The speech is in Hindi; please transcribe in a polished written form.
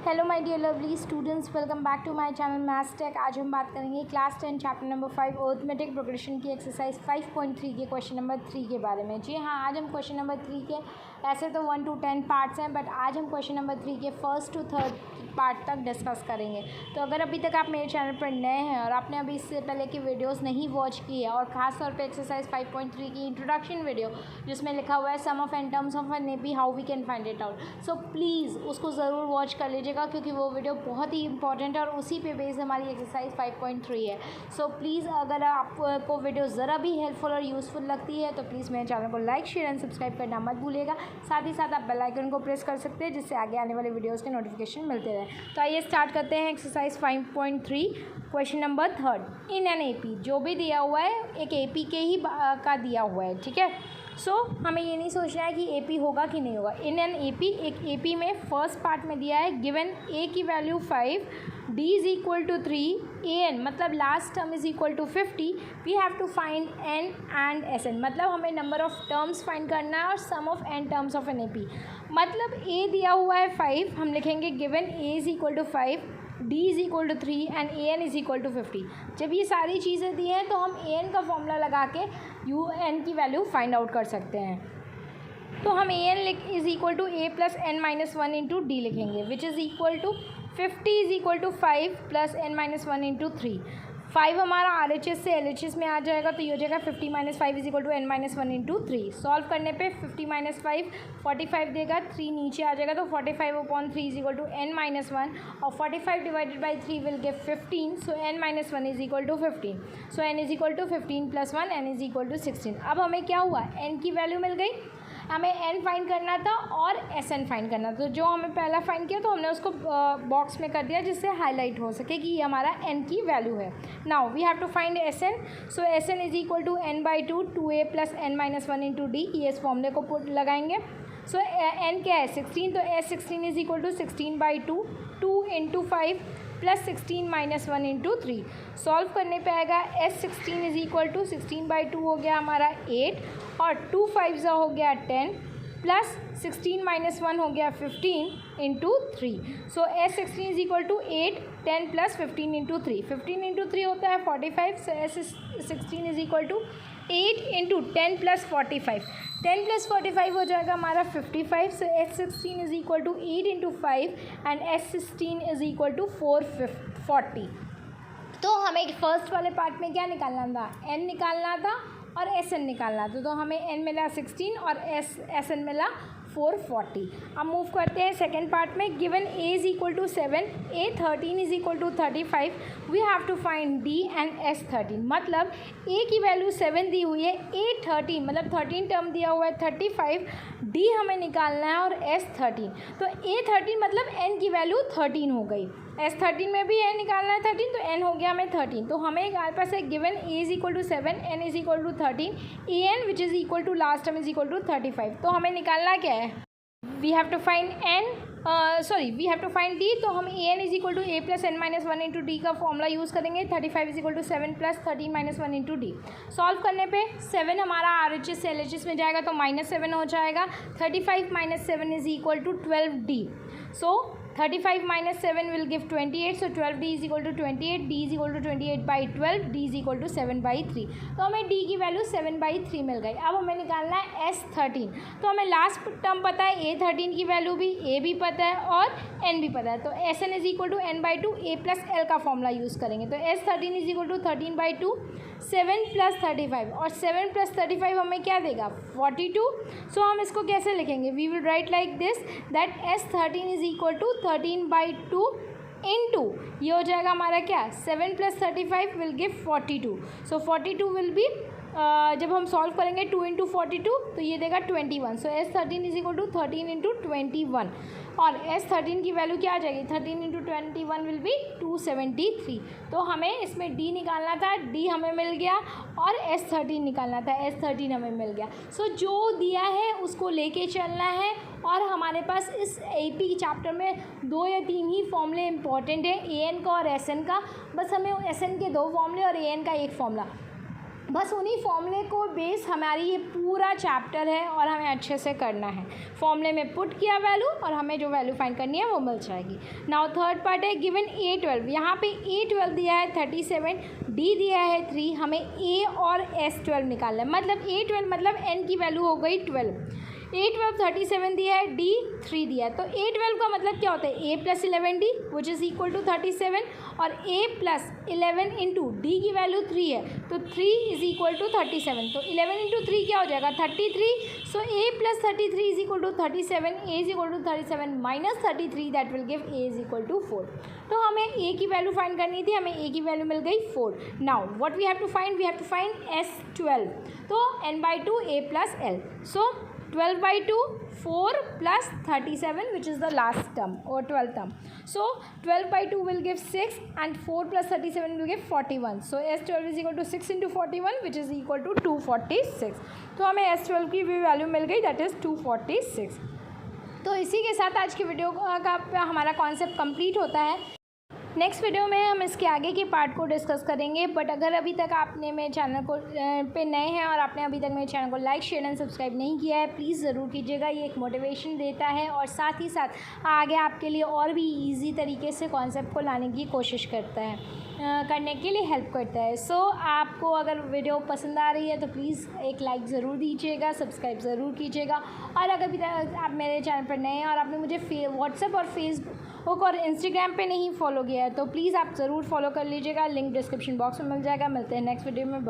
Hello my dear lovely students, welcome back to my channel maths tech. आज हम बात करेंगे class 10 chapter number 5 arithmetic progression की एक्सरसाइज 5.3 के क्वेश्चन नंबर 3 के बारे में। जी हाँ, आज हम क्वेश्चन नंबर 3 के ऐसे तो 1 to 10 पार्ट्स हैं, बट आज हम क्वेश्चन नंबर 3 के फर्स्ट टू थर्ड पार्ट तक डिस्कस करेंगे। तो अगर अभी तक आप मेरे चैनल पर नए हैं और आपने अभी इससे पहले की वीडियोस नहीं वॉच की है, और ख़ास तौर पे एक्सरसाइज 5.3 की इंट्रोडक्शन वीडियो जिसमें लिखा हुआ है sum of and terms of an AP how we can find it out, so please उसको ज़रूर वॉच कर लीजिएगा, क्योंकि वो वीडियो बहुत ही इंपॉर्टेंट है और उसी पे बेस हमारी एक्सरसाइज 5.3 है। सो प्लीज़ अगर आपको वीडियो ज़रा भी हेल्पफुल और यूज़फुल लगती है तो प्लीज़ मेरे चैनल को लाइक शेयर एंड सब्सक्राइब करना मत भूलिएगा। साथ ही साथ आप बेल आइकन को प्रेस कर सकते हैं, जिससे आगे आने वाले वीडियोज़ के नोटिफिकेशन मिलते रहे। तो आइए स्टार्ट करते हैं exercise 5.3 question number 3। In an AP, जो भी दिया हुआ है एक एपी के ही का दिया हुआ है, ठीक है। सो हमें ये नहीं सोचना है कि एपी होगा कि नहीं होगा। इन एन एपी, एक एपी में फर्स्ट पार्ट में दिया है गिवन ए की value 5, D is equal to 3, a n मतलब last term is equal to 50, we have to find n and S n, मतलब हमें नंबर ऑफ टर्म्स फाइंड करना है और sum of n terms of an AP. मतलब ए दिया हुआ है 5, हम लिखेंगे given A is equal to 5, D is equal to 3 and A N is equal to 50। जब ये सारी चीज़ें दी हैं तो हम ए एन का फॉर्मूला लगा के यू एन की वैल्यू फाइंड आउट कर सकते हैं। तो हम A N is equal to A plus N minus 1 into D लिखेंगे, which is equal to 50 is equal to 5 plus N minus 1 into 3। 5 हमारा आर एच एस से एल एच एस में आ जाएगा, तो ये हो जाएगा 50 minus 5 is equal to N minus 1 into 3। Solve करने पे 50 माइनस 5 45 देगा, 3 नीचे आ जाएगा, तो 45/3 is equal to N minus 1, और 45 divided by 3 will give 15, so N minus 1 is equal to 15। So N is equal to 15 plus 1, N is equal to 16। अब हमें क्या हुआ, एन की वैल्यू मिल गई, हमें एन फाइंड करना था और एस एन फाइंड करना था। तो जो हमें पहला फाइंड किया तो हमने उसको बॉक्स में कर दिया, जिससे हाईलाइट हो सके कि ये हमारा एन की वैल्यू है। Now we have to find S N, so S N is equal to N by 2 2a plus N minus 1 into D. ये इस फॉर्मूले को लगाएंगे। सो एन क्या है 16, तो S 16 is equal to 16 by 2 2 into 5 plus 16 minus 1 into 3। Solve करने पे आएगा S 16 is equal to 16 by 2 हो गया हमारा 8, और 2 5 हो गया 10, प्लस 16 माइनस 1 हो गया 15 into 3। So S 16 is equal to 8 10 plus 15 into 3। 15 into 3 होता है 45, so S 16 is equal to 8 into 10 plus 45। 10 plus 45 हो जाएगा हमारा 55, so S 16 is equal to 8 into 5 and S 16 is equal to 440। तो हमें फर्स्ट वाले पार्ट में क्या निकालना था, एन निकालना था और एस एन निकालना था। तो हमें एन मिला 16 और एस एन मिला 440। अब मूव करते हैं सेकेंड पार्ट में। Given A is equal to 7, A 13 is equal to 35, we have to find D and S 13। मतलब ए की वैल्यू 7 दी हुई है, ए 13 मतलब 13 टर्म दिया हुआ है 35, डी हमें निकालना है और एस 13। तो ए 13 मतलब एन की वैल्यू 13 हो गई, एस 13 में भी एन निकालना है 13, तो एन हो गया हमें 13। तो हमें हमारे पास है given A is equal to 7, N is equal to 13, A N which is equal to last term is equal to 35। तो हमें निकालना क्या है, we have to find we have to find D. तो हम A N is equal to A plus N minus 1 into D का फॉर्मूला यूज़ करेंगे। 35 is equal to 7 plus 13 minus 1 into D. Solve करने पे 7 हमारा आर एच एस से एल एच एस में जाएगा, तो -7 हो जाएगा। 35 minus 7 is equal to 12 D. So 35 minus 7 will give 28, so 12d is equal to 28, d is equal to 28 by 12, d is equal to 7 by 3। तो हमें d की वैल्यू 7 by 3 मिल गई। अब हमें निकालना है s 13। तो हमें लास्ट टर्म पता है a 13 की वैल्यू भी, a भी पता है और n भी पता है, तो S N is equal to N by 2 a plus l का फॉर्मूला यूज़ करेंगे। तो s 13 is equal to 13 by 2 7 plus 35, और 7 प्लस 35 हमें क्या देगा 42। सो हम इसको कैसे लिखेंगे, we will write like this that s 13 is equal to 13 by 2 into, ये हो जाएगा हमारा क्या 7 plus 35 will give 42। So 42 will be जब हम सॉल्व करेंगे 2 इंटू 42, तो ये देगा 21। So S 13 is equal to 13 into 21, और एस 13 की वैल्यू क्या आ जाएगी 13 इंटू 21 विल बी 273। तो हमें इसमें डी निकालना था, डी हमें मिल गया, और एस 13 निकालना था, एस 13 हमें मिल गया। सो जो दिया है उसको लेके चलना है, और हमारे पास इस एपी चैप्टर में 2 या 3 ही फॉर्मूले इंपॉर्टेंट है, ए एन का और एस एन का। बस हमें एस एन के 2 फॉर्मूले और ए एन का 1 फॉर्मूला बस उन्हीं फॉर्मूले को बेस हमारी ये पूरा चैप्टर है और हमें अच्छे से करना है। फॉर्मूले में पुट किया वैल्यू और हमें जो वैल्यू फाइंड करनी है वो मिल जाएगी। नाउ थर्ड पार्ट है गिवन A12, यहाँ पे A12 दिया है 37, D दिया है 3, हमें A और S12 निकालना है। मतलब A12 मतलब N की वैल्यू हो गई 12, A12 37 दिया है, D 3 दिया है। तो A12 का मतलब क्या होता है, A + 11D which is equal to 37 और A + 11 इंटू D की वैल्यू 3 है तो 3 इज़ इक्वल टू 37। तो 11 इंटू 3 क्या हो जाएगा 33। So A + 33 is equal to 37, A is equal to 37 minus 33 that will give A is equal to 4। तो हमें A की वैल्यू फाइंड करनी थी, हमें A की वैल्यू मिल गई 4। Now what we have to find, we have to find S12। तो n/2 A + L, so 12/2 4 plus 37 which is the last term or 12th term. So 12/2 will give 6 and 4 plus 37 will give 41. So S12 is equal to 6 into 41 which is equal to 246. तो हमें S12 की भी वैल्यू मिल गई दैट इज़ 246। तो इसी के साथ आज की वीडियो का हमारा कॉन्सेप्ट कंप्लीट होता है। नेक्स्ट वीडियो में हम इसके आगे के पार्ट को डिस्कस करेंगे। बट अगर अभी तक आपने मेरे चैनल को पे नए हैं और आपने अभी तक मेरे चैनल को लाइक शेयर एंड सब्सक्राइब नहीं किया है, प्लीज़ ज़रूर कीजिएगा। ये एक मोटिवेशन देता है और साथ ही साथ आगे आपके लिए और भी इजी तरीके से कॉन्सेप्ट को लाने की कोशिश करता है, करने के लिए हेल्प करता है। सो आपको अगर वीडियो पसंद आ रही है तो प्लीज़ एक लाइक ज़रूर दीजिएगा, सब्सक्राइब ज़रूर कीजिएगा। और अगर अभी तक आप मेरे चैनल पर नए हैं और आपने मुझे व्हाट्सएप और फेसबुक और इंस्टाग्राम पे नहीं फॉलो किया है तो प्लीज़ आप ज़रूर फॉलो कर लीजिएगा। लिंक डिस्क्रिप्शन बॉक्स में मिल जाएगा। मिलते हैं नेक्स्ट वीडियो में।